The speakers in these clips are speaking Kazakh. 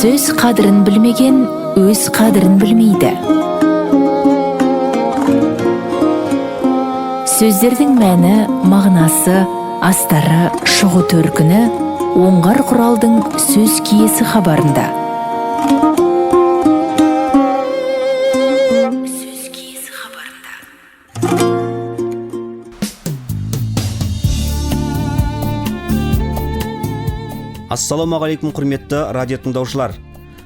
Сөз қадірін білмеген өз қадірін білмейді. Сөздердің мәні, мағынасы, астары, шығу төркіні оңғар құралдың сөз киесі хабарында. Сөз киесі хабарында. Ассалаумағалейкум құрметті радио тыңдаушылар.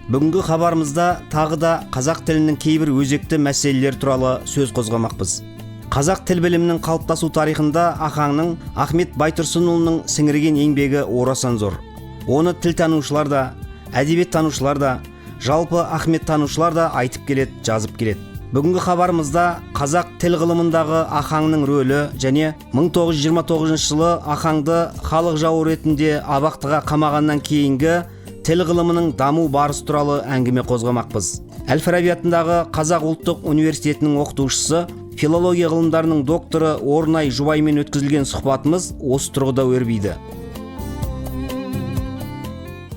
Бүгінгі хабарымызда тағы да қазақ тілінің кейбір өзекті мәселелер туралы сөз қозғамақпыз. Қазақ тіл білімінің қалыптасу тарихында Ахаңның Ахмет Байтұрсынұлының сіңірген еңбегі орасан зор. Оны тілтанушылар да, әдебиеттанушылар да, жалпы Ахмет танушылар да айтып келеді, жазып келеді. Бүгінгі хабарымызда қазақ тіл ғылымындағы Ахаңның рөлі және 1929 жылы Ахаңды халық жауы ретінде абақтыға қамағаннан кейінгі тіл ғылымының даму барысы туралы әңгіме қозғамақпыз. Әл-Фараби атындағы Қазақ ұлттық университетінің оқытушысы, филология ғылымдарының докторы Орнай Жұбаймен өткізілген сұхбатымыз осы тұрғыда өрбиді.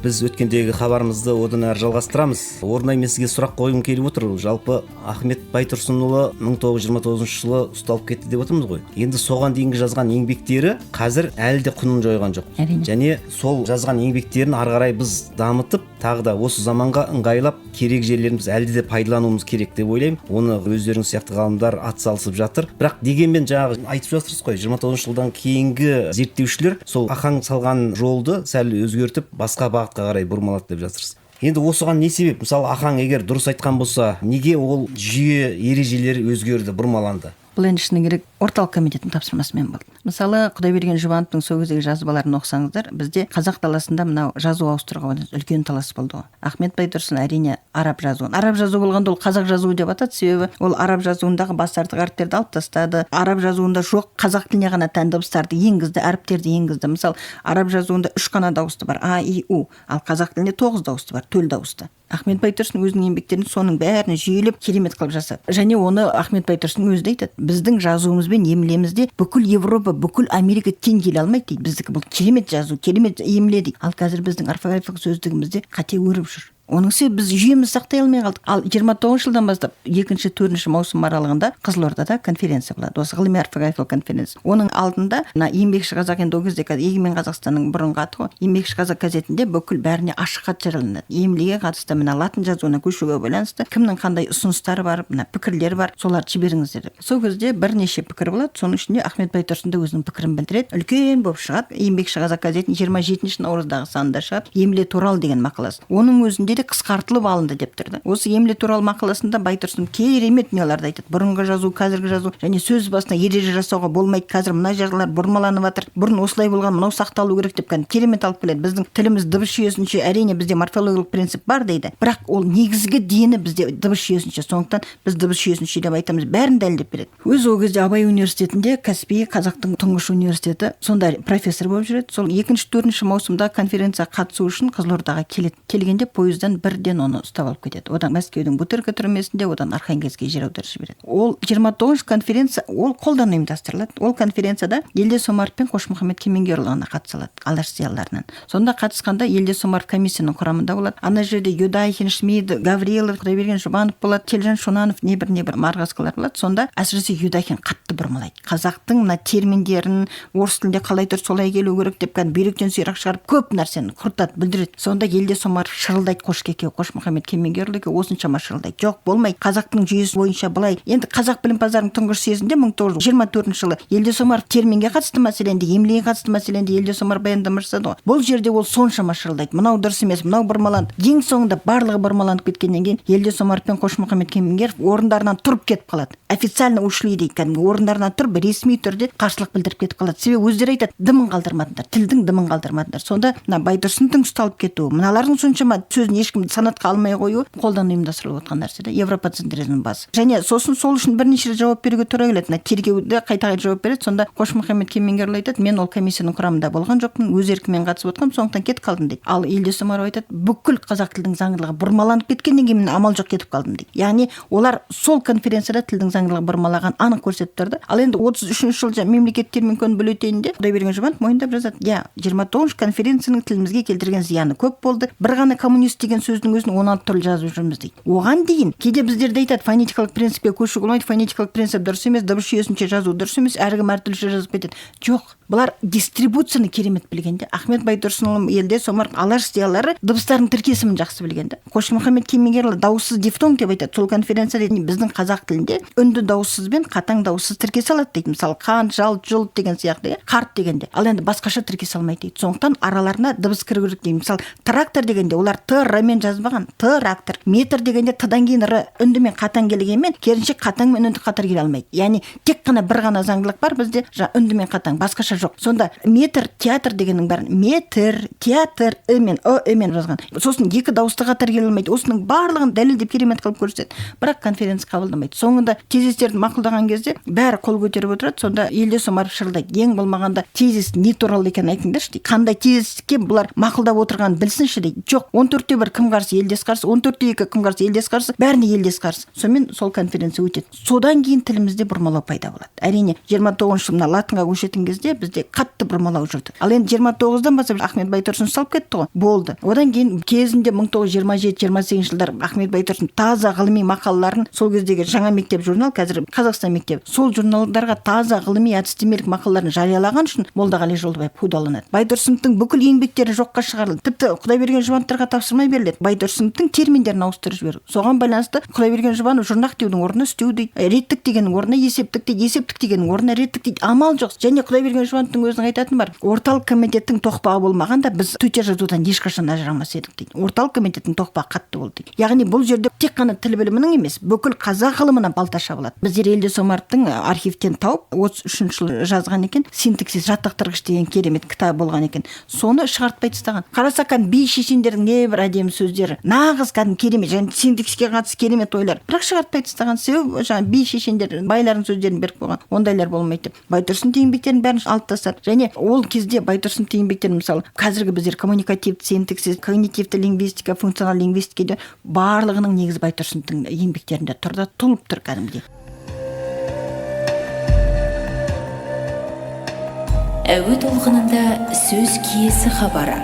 Біз өткендегі хабарымызды одан әрі жалғастырамыз. Орнай, мен сізге сұрақ қойғым келіп отыр. Жалпы Ахмет Байтұрсынұлы 1929 жылы ұсталып кетті деп отырмыз ғой. Енді соған дейінгі жазған еңбектері қазір әлі де құнын жойған жоқ. Және сол жазған еңбектерін ары қарай біз дамытып, тағы да осы заманға ыңғайлап, керек жерлерін біз әлі де пайдалануымыз керек деп ойлаймын. Оны өздеріңіз сияқты ғалымдар атсалысып жатыр. Бірақ дегенмен жаңағы айтып жатырсыз ғой, 29 жылдан кейінгі зерттеушілер сол Ахаң салған жолды сәл өзгертіп, басқа бағытқа қарай бұрмалады деп жатырсыз. Енді осыған не себеп? Мысалы, Ахаң егер дұрыс айтқан болса, неге ол жүйе ережелері өзгерді, бұрмаланды? Бұл енді шыны керек орталық комитеттің тапсырмасымен болды. Мысалы, Құдайберген Жұбановтың сол кездегі жазбаларын оқысаңыздар, бізде қазақ даласында мынау жазу ауыстыруға үлкен талас болды ғой. Ахмет Байтұрсын әрине араб жазуы. Араб жазу болғанда ол қазақ жазуы деп атады, себебі ол араб жазуындағы бас артық әріптерді алып тастады. Араб жазуында жоқ қазақ тіліне ғана тән дыбыстарды енгізді, әріптерді енгізді. Мысалы, араб жазуында 3 қана дауысты бар, а, и, у, ал қазақ тілінде 9 дауысты бар, төл дауысты. Ахмет Байтұрсын өзінің еңбектерін соның бәрін жүйелеп керемет қылып жасады. Және оны Ахмет Байтұрсын өзі де айтады. Біздің жазуымызбен емлемізде бүкіл Европа, бүкіл Америка тең келе алмайды дейді. Біздікі бұл керемет жазу, керемет емле дейді. Ал қазір біздің орфографиялық сөздігімізде қате өріп жүр. Оның себебі біз жүйеміз сақтай алмай қалдық. Ал 29 жылдан бастап 2-4 маусым аралығында Қызылордада конференция болады. Осы ғылыми орфографиялық конференция. Оның алдында еңбекші қазақ, енді ол кезде егемен Қазақстанның бұрынғы аты ғой. Еңбекші қазақ газетінде бүкіл бәріне ашық хат жарияланады. Емлеге қатысты, мына латын жазуына көшуге байланысты кімнің қандай ұсыныстары бар, мына пікірлер бар, соларды жіберіңіздер деп. Сол кезде бірнеше пікір болады. Соның ішінде Ахмет Байтұрсын да өзінің пікірін білдіреді. Үлкен болып шығады. Еңбекші қазақ газетінің 27 наурыздағы санында шығады. Емле туралы деген мақаласы. Оның өзінде қысқартылып алынды деп тұрды. Осы емле туралы мақаласында Байтұрсын керемет неларды айтады. Бұрынғы жазу, қазіргі жазу және сөз басына ереже жасауға болмайды. Қазір мына жағдайлар бұрмаланып жатыр. Бұрын осылай болған, мынау сақталу керек деп керемет алып келеді. Біздің тіліміз дыбыс жүйесінше әрине бізде морфологиялық принцип бар дейді. Бірақ ол негізгі дені бізде дыбыс жүйесінше. Сондықтан біз дыбыс жүйесінше деп айтамыз. Бәрін дәлелдеп береді. Өз ол кезде Абай университетінде Каспий қазақтың тұңғыш университеті сонда профессор болып жүреді. Сол 2-4 маусымда конференция қатысу үшін Қызылордаға келеді. Келгенде пойыздан бірден оны ұстап алып кетеді. Одан Мәскеудің Бутырка түрмесінде, одан Архангельскіге жер аударып жібереді. Ол 29 конференция ол қолдан ұйымдастырылады. Ол конференцияда Елдес Омаров пен Қошмұхаммед Кемеңгерұлы ғана қатыса алады, алаш зиялыларынан. Сонда қатысқанда Елдес Омаров комиссияның құрамында болады. Ана жерде Юдайхин, Шмид, Гаврилов, Құдайберген Жұбанов болады, Телжан Шонанов, небір марғасқалар болады. Сонда әсіресе Юдайхин қатты бұрмалайды. Қазақтың мына терминдерін орыс тілінде қалай тұр солай келу керек деп бүйректен сирақ шығарып көп нәрсені құртады, білдіреді. Сонда Елдес Омаров шырылдайды Қошмұхаммед Кемеңгерұлы осыншама шырылдайды. Жоқ, болмайды. Қазақтың жүйесі бойынша былай. Енді қазақ білімпаздарының тұңғыш съезінде 1924 жылы Елдес Омаров терминге қатысты мәселенде, емлеге қатысты мәселенде Елдес Омаров баяндама жасады ғой. Бұл жерде ол соншама шырылдайды. Мынау дұрыс емес, мынау бұрмаланды. Ең соңында барлығы бұрмаланып кеткеннен кейін Елдес Омаров пен Қошмұхаммед Кемеңгеров орындарынан тұрып кетіп қалады. Официально ушли дейді. Кәдімгі орындарынан тұрып ресми түрде қарсылық білдіріп кетіп қалады. Себебі өздері айтады, дымын қалдырмадыңдар, тілдің дымын қалдырмадыңдар. Сонда мына Байтұрсындың ұсталып кетуі, мыналардың соншама сөзін ешкім санатқа алмай қою қолдан ұйымдастырылып отқан нәрсе де европоцентризмнің басы. Және сосын сол үшін бірнеше жауап беруге тура келеді. Тергеуде қайта жауап береді. Сонда Қошмұхаммед Кемеңгерұлы айтады, мен ол комиссияның құрамында болған жоқпын, өз еркіммен қатысып отқам, сондықтан кетіп қалдым дейді. Ал Елдес Омаров айтады, бүкіл қазақ тілдің заңдылығы бұрмаланып кеткеннен кейін амал жоқ кетіп қалдым дейді. Яғни олар сол конференцияда тілдің заңдылығы бұрмалаған анық көрсетіп тұрды. Ал енді 33 жылда мемлекет терминкөнің бюллетенінде Құдайберген Жұбанов мойындап жазады. 29 конференцияның тілімізге келтірген зияны көп болды. Бір ғана коммунист деген сөздің өзін 16 түрлі жазып жүрміз дейді. Оған дейін кейде біздерде айтады, фонетикалық принципке көшу болмайды, фонетикалық принцип дұрыс емес, дыбыс жүйесінше жазу дұрыс емес, әркім әртүрліше жазып кетеді. Жоқ, бұлар дистрибуцияны керемет білгенде. Ахмет Байтұрсынұлы елде сомар алаш зиялылары дыбыстардың тіркесімін жақсы білгенде. Қошмұхаммед Кемеңгерұлы дауыссыз дифтонг деп айтады. Сол конференцияда біздің қазақ тілінде үнді дауыссыз бен қатаң дауыссыз тіркесе алады дейді. Мысалы қант, жалт, жұлт деген сияқты, қарт дегенде. Ал енді басқаша тіркесе алмайды дейді. Сондықтан араларына дыбыс кіру керек дейді. Мысалы трактор дегенде олар т р-мен жазбаған, трактор. Метр дегенде т-дан кейін р үндімен қатаң келгенмен, керісінше қатаң мен үнді қатар келе алмайды. Яғни тек қана бір ғана заңдылық бар бізде, үндімен қатаң, басқаша жоқ. Сонда метр, театр дегеннің бәрін метр, театр, мен мен жазған. Сосын екі дауысты қатар келе алмайды. Осының барлығын дәлелдеп керемет қылып көрсетеді. Бірақ конференция қабылдамайды. Соңында тезистерді мақұлдаған кезде бәрі қол көтеріп отырады. Сонда Елдес Омаров шырылдайды. Ең болмағанда тезис не туралы екенін айтыңдаршы дейді. Қандай тезиске бұлар мақұлдап отырғанын білсінші дейді. Жоқ, 14-те 1 кім қарсы? Елдес қарсы, 14-те 2 кім қарсы? Елдес қарсы, бәріне Елдес қарсы. Сонымен сол конференция өтеді. Содан кейін тілімізде бұрмалау пайда болады. Әрине 29-шы жылы латынға көшетін кезде бізде қатты бұрмалау жүрді. Ал енді 29-дан бастап Ахмет Байтұрсын салып кетті ғой. Болды. Одан кейін кезінде 1927-28 жылдар Ахмет Байтұрсын таза ғылыми мақалаларын, сол кездегі жаңа мектеп журнал, қазір Қазақстан мектебі, сол журналдарға таза ғылыми әдістемелік мақалаларын жариялаған үшін Молдағали Жолдыбаев қудаланады. Байтұрсыновтың бүкіл еңбектері жоққа шығарылды. Тіпті Құдайберген Жұбановтарға тапсырмай беріледі. Байтұрсыновтың терминдерін ауыстырып жіберу. Соған байланысты Құдайберген Жұбанов жұрнақ деудің орнына істеу дейді, реттік дегеннің орнына есептік дейді, есептік дегеннің орнына реттік дейді. Амал жоқ. Және Құдайберген Жұбановтың өзінің айтатыны бар. Орталық комитеттің тоқпағы болмағанда біз төте жазудан ешқашан ажырамас едік дейді. Орталық комитеттің тоқпағы қатты болды дейді. Яғни бұл жерде тек қана тіл білімінің емес, бүкіл қазақ ғылымына балта шабылады. Біздер Елдес Омаровтың архивтен тауып 33 жылы жазған екен, синтаксис жаттықтырғыш деген керемет кітап болған екен. Соны шығартпай тастаған. Қарасақ би шешендердің небір әдемі сөздері, нағыз кәдімгі керемет, және синтаксиске қатысты керемет ойлар. Бірақ шығартпай тастаған себебі жаңа би шешендер байлардың сөздерін беріп қойған. Ондайлар болмайды деп. Байтұрсыновтың еңбектерін бәрін алып тастады. Және ол кезде Байтұрсыновтың еңбектері, мысалы, қазіргі біздер коммуникативті синтаксис, когнитивті лингвистика, функционал лингвистикаде барлығының негізі Байтұрсыновтың еңбектерінде тұрды, тұлып тұр кәдімгідей. Әуе толқынында сөз киесі хабары.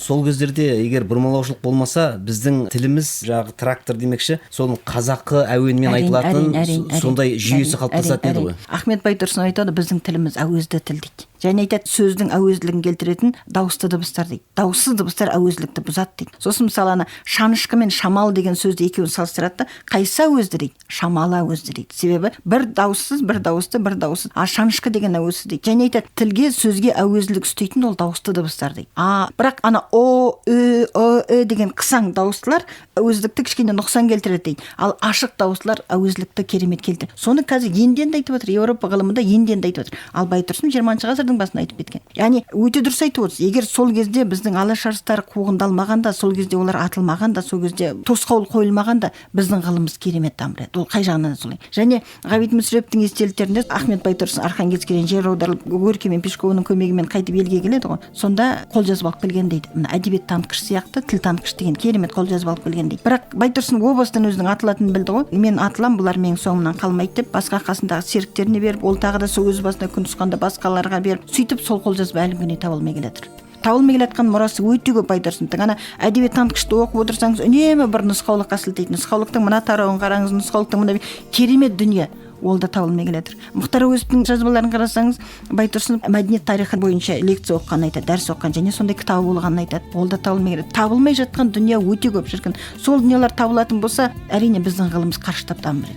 Сол кездерде егер бұрмалаушылық болмаса, біздің тіліміз жағы трактор демекші, соның қазақы әуенмен айтылатын сондай жүйесі қалыптасатын еді ғой. Ахмет Байтұрсынов айтады, біздің тіліміз әуезді тіл дейді. Және айтады, сөздің әуезділігін келтіретін дауысты дыбыстар дейді. Дауыссыз дыбыстар әуезділікті бұзады дейді. Сосын мысалы ана шанышқы мен шамал деген сөзді екеуін салыстырады да, қайсы әуезді дейді? Шамалы әуезді дейді. Себебі бір дауыссыз, бір дауысты, бір дауыссыз. А шанышқы деген әуезсіз дейді. Және айтады, тілге, сөзге әуезділік үстейтін ол дауысты дыбыстар дейді. Бірақ ана о, деген қысаң дауыстылар әуездікті кішкене нұқсан келтіреді дейді. Ал ашық дауыстылар әуезділікті керемет келтіреді. Соны қазір енден айтып отыр, Еуропа ғылымында енден айтып отыр. Ал Байтұрсын 20-шы ғасырдың басында айтып кеткен. Яғни өте дұрыс айтып отырсыз. Егер сол кезде біздің алаш арыстары қуғындалмағанда, сол кезде олар атылмағанда, сол кезде тосқауыл қойылмағанда, біздің ғылымымыз керемет дамырады. Ол қай жағынан солай. Және Ғабит Мүсіреповтің естеліктерінде Ахмет Байтұрсын Архангельскіден жер аударылып Горький мен Пешкованың көмегімен қайтып елге келеді ғой. Сонда қолжазба алып келген дейді. Мына әдебиет танытқыш сияқты, тіл танытқыш деген керемет қолжазба алып келген дейді. Бірақ Байтұрсын о бастан өзінің атылатынын білді ғой. Мен атылам, бұлар менің соңымнан қалмайды деп басқа қасындағы серіктеріне беріп, ол тағы да сол өз басына күн түсқанда басқаларға беріп, сөйтіп сол қолжазба әлі күнге табылмай келатыр. Табылмай келатқан мұрасы өте көп Байтұрсыновтың. Ана әдебиет танытқышты оқып отырсаңыз, үнемі бір нұсқаулыққа сілтейді. Нұсқаулықтың мына тарауын қараңыз, нұсқаулықтың мына керемет дүние. Ол да табылмай келатыр. Мұхтар Әуезовтің жазбаларын қарасаңыз, Байтұрсынов мәдениет тарихы бойынша лекция оқығанын айтады, дәріс оқыған, және сондай кітабы болғанын айтады. Ол да табылмай келеді. Табылмай жатқан дүние өте көп шіркін. Сол дүниелер табылатын болса, әрине біздің ғылымымыз қарыштап дамиды.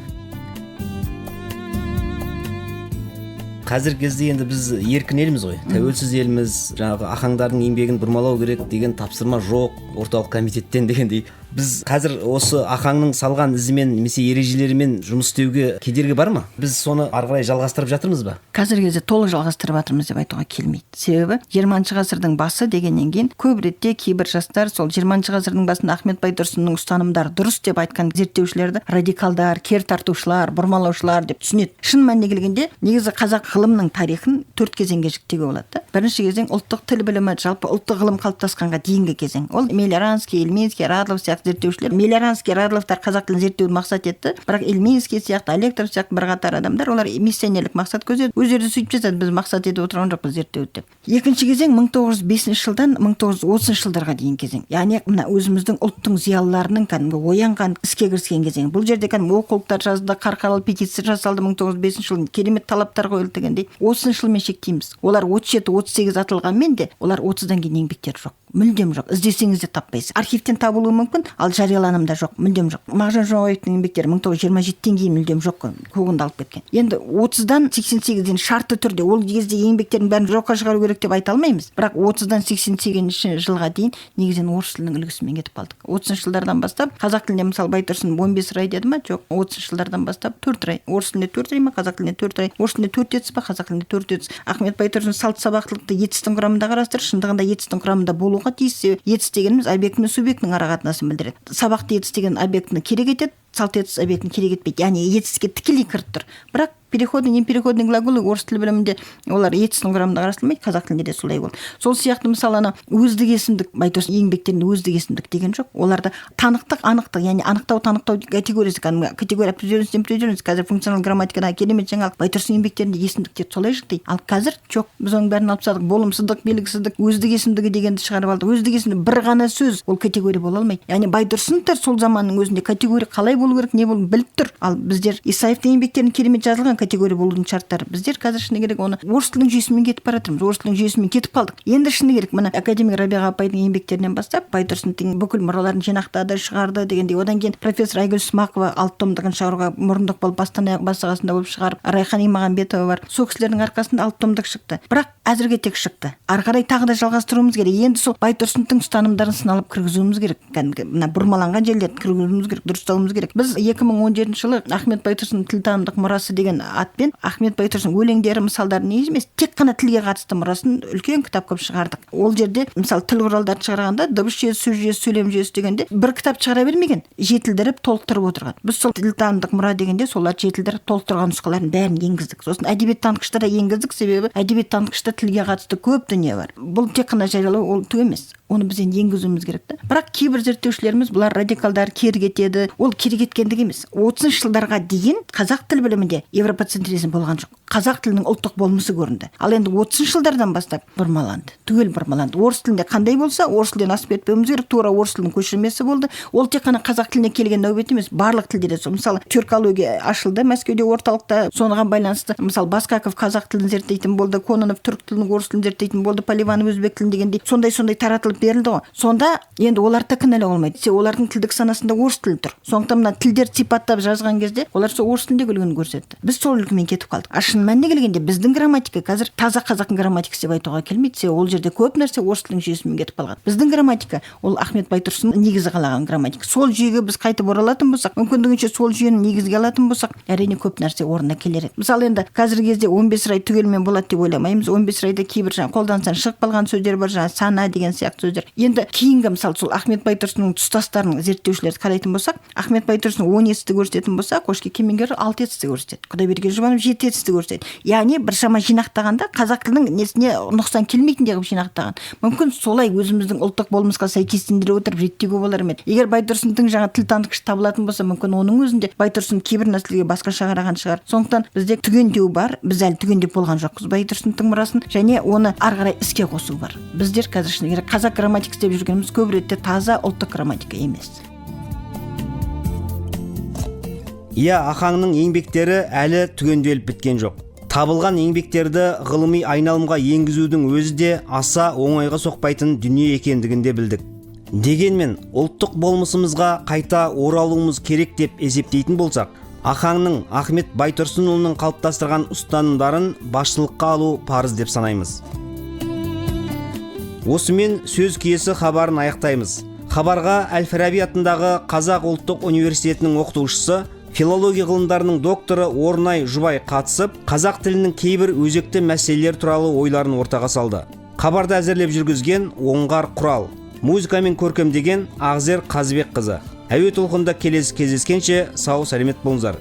Қазіргі кезде енді біз еркін елміз ғой, тәуелсіз елміз, жаңағы ахаңдардың еңбегін бұрмалау керек деген тапсырма жоқ орталық комитеттен дегендей. Біз қазір осы ахаңның салған ізімен, немесе ережелерімен жұмыс істеуге кедергі бар ма? Біз соны ары қарай жалғастырып жатырмыз ба? Қазіргі кезде толық жалғастырып жатырмыз деп айтуға келмейді. Себебі 20-шы ғасырдың басы дегеннен кейін көп ретте кейбір жастар сол 20-шы ғасырдың басында Ахмет Байтұрсынның ұстанымдары дұрыс деп айтқан зерттеушілерді радикалдар, кер тартушылар, бұрмалаушылар деп түсінеді. Шын мәніне келгенде негізі қазақ ғылымның тарихын 4 кезеңге жіктеуге болады. Бірінші кезең ұлттық тіл білімі, жалпы ұлттық ғылым қалыптасқанға дейінгі кезең. Ол Мелиоранский, Ильинский, Радлов сияқты сияқты зерттеушілер, Мелиоранский, Радловтар қазақ тілін зерттеуді мақсат етті. Бірақ Ильминский сияқты, Алектров сияқты бірқатар адамдар олар миссионерлік мақсат көздеді. Өздері сөйтіп жасады, біз мақсат етіп отырған жоқпыз зерттеуді деп. Екінші кезең 1905 жылдан 1930 жылдарға дейін кезең. Яғни мына өзіміздің ұлттың зиялыларының кәдімгі оянған іске кіріскен кезең. Бұл жерде кәдімгі оқулықтар жазылды, қарқаралы петиция жасалды 1905 жылы, керемет талаптар қойылды дегендей. 30 жылмен шектейміз. Олар 37-38 атылғанмен де олар 30-дан кейін еңбектері жоқ. Мүлдем жоқ. Іздесеңіз де таппайсыз. Архивтен табылуы мүмкін, ал жарияланымда жоқ, мүлдем жоқ. Мағжан Жұмабаевтың еңбектері 1927-тен кейін мүлдем жоқ, қуғынды алып кеткен. Енді 30-дан 88-ден шартты түрде ол кезде еңбектердің бәрін жоққа шығару керек деп айта алмаймыз. Бірақ 30-дан 88 жылға дейін негізінен орыс тілінің үлгісімен кетіп қалдық. 30 жылдардан бастап қазақ тілінде мысалы Байтұрсын 15 ай деді ма? Жоқ. 30 жылдардан бастап 4 ай. Орыс тілінде 4 ай ма? Қазақ тілінде 4 ай. Орыс тілінде 4 етіс па? Қазақ тілінде 4 етіс. Ахмет Байтұрсын салт сабақтылықты етістің құрамында қарастырып, шындығында етістің құрамында болуға тиіс. Етіс дегеніміз объект мен субъектінің арақатынасын білдіреді. Сабақты етіс деген объектіні керек етеді, салт етіс объектіні керек етпейді. Яғни етіске тікелей кіріп тұр. Бірақ переходный, непереходный глаголы орыс тілі білімінде олар етістің құрамында қарастырылмайды, қазақ тілінде де солай болды. Сол сияқты мысалы ана өздік есімдік, Байтұрсын еңбектерінде өздік есімдік деген жоқ. Оларда танықтық, анықтық, яғни анықтау категориясы, категория определенность, қазір функционал грамматикада керемет жаңалық. Байтұрсын еңбектерінде есімдіктер солай жіктейді. Ал қазір жоқ. Біз оның бәрін алып тастадық. Болымсыздық, белгісіздік, өздік есімдігі дегенді шығарып алдық. Өздік есімдік бір ғана сөз, ол категория бола алмайды. Яғни Байтұрсын сол заманның өзінде категория қалай болу керек, не болу біліп тұр. Ал біздер Исаевтың еңбектерін керемет жазылған категория болудың шарттары. Біздер қазір шыны керек оны орыс тілінің жүйесімен кетіп бара жатырмыз. Орыс тілінің жүйесімен кетіп қалдық. Енді шыны керек мына академик Рабиға апайдың еңбектерінен бастап Байтұрсындың бүкіл мұраларын жинақтады, шығарды дегендей. Одан кейін профессор Айгүл Смақова 6 томдығын шығаруға мұрындық болып бастан аяқ басағасында болып шығарып, Райхан Имағанбетова бар. Сол кісілердің арқасында 6 томдық шықты. Бірақ әзірге тек шықты. Ары қарай тағы да жалғастыруымыз керек. Енді сол Байтұрсындың ұстанымдарын сыналып кіргізуіміз керек. Мына бұрмаланған жерлерді кіргізуіміз керек, дұрыстауымыз керек. Біз 2017 жылы Ахмет Байтұрсынның тілтанымдық мұрасы деген атпен Ахмет Байтұрсынның өлеңдері, мысалдары не емес, тек қана тілге қатысты мұрасын үлкен кітап қылып шығардық. Ол жерде мысалы тіл құралдарды шығарғанда дыбыс жүйесі, сөз жүйесі, сөйлем жүйесі дегенде бір кітап шығара бермеген, жетілдіріп толықтырып отырған. Біз сол тілтанымдық мұра дегенде соларды жетілдіріп толықтырған нұсқаларын бәрін енгіздік. Сосын әдебиеттанытқышта да енгіздік, себебі әдебиеттанытқышта тілге қатысты көп дүние бар. Бұл тек қана жариялау ол түк емес. Оны біз енді енгізуіміз керек та. Бірақ кейбір зерттеушілеріміз бұлар радикалдар кері кетеді. Ол кері кеткендік емес. 30 жылдарға дейін қазақ тіл білімінде европоцентризм болған жоқ. Қазақ тілінің ұлттық болмысы көрінді. Ал енді 30 жылдардан бастап бұрмаланды. Түгел бұрмаланды. Орыс тілінде қандай болса, орыс тілден асып кетпеуіміз керек. Тура орыс тілінің көшірмесі болды. Ол тек қана қазақ тіліне келген нәубет емес, барлық тілде де. Мысалы, тюркология ашылды Мәскеуде, орталықта. Соныған байланысты, мысалы, Баскаков қазақ тілін зерттейтін болды, Кононов түрік тілін, орыс тілін зерттейтін болды, Поливанов өзбек тілін дегендей. Сондай таратылып берілді ғой. Сонда енді оларды кінәлауға болмайды. Олардың тілдік санасында орыс тілі тұр. Сондықтан мына тілдерді сипаттап жазған кезде олар сол орыс тілінде үлгіні көрсетті. Біз сол үлгімен кетіп қалдық. Шын мәніне келгенде біздің грамматика қазір таза қазақтың грамматикасы деп айтуға келмейді. Ол жерде көп нәрсе орыс тілінің жүйесімен кетіп қалған. Біздің грамматика ол Ахмет Байтұрсынның негізі қалаған грамматика. Сол жүйеге біз қайтып оралатын болсақ, мүмкіндігінше сол жүйені негізге алатын болсақ, әрине көп нәрсе орнына келер еді. Мысалы енді қазіргі кезде 15 ай түгелмен болады деп ойламаймыз. 15 айда кейбір қолданыстан шығып қалған сөздер бар, сана деген сияқты сөздер. Енді кейінгі мысалы сол Ахмет Байтұрсынның тұстастарын зерттеушілерді қарайтын болсақ, Ахмет Байтұрсынның 10 етісті көрсететін болсақ, Қошке Кемеңгер 6 етісті көрсетеді. Құдайберген Жұбанов 7 етісті көрсетеді. Яғни біршама жинақтағанда қазақ тілінің несіне нұқсан келмейтіндей қылып жинақтаған. Мүмкін солай өзіміздің ұлттық болмысқа сәйкестендіре отырып реттеуге болар еді. Егер Байтұрсындың жаңа тіл танытқыш табылатын болса, мүмкін оның өзінде Байтұрсын кейбір нәрселерге басқаша қараған шығар. Сондықтан бізде түгендеу бар, біз әлі түгендеп болған жоқпыз Байтұрсындың мұрасын, және оны ары қарай іске қосу бар. Біздер қазір қазақ грамматикасы деп жүргеніміз көп ретте таза ұлттық грамматика емес. Ахаңның еңбектері әлі түгенделіп біткен жоқ. Табылған еңбектерді ғылыми айналымға енгізудің өзі де аса оңайға соқпайтын дүние екендігінде білдік. Дегенмен ұлттық болмысымызға қайта оралуымыз керек деп есептейтін болсақ, Ахаңның Ахмет Байтұрсынұлының қалыптастырған ұстанымдарын басшылыққа алу парыз деп санаймыз. Осымен сөз киесі хабарын аяқтаймыз. Хабарға Әл-Фараби атындағы Қазақ ұлттық университетінің оқытушысы, филология ғылымдарының докторы Орнай Жұбай қатысып, қазақ тілінің кейбір өзекті мәселелер туралы ойларын ортаға салды. Хабарды әзірлеп жүргізген Оңғар Құрал, музыкамен көркемдеген Ағзер Қазыбек қызы. Әуе толқында келесі кездескенше сау сәлемет болыңыздар.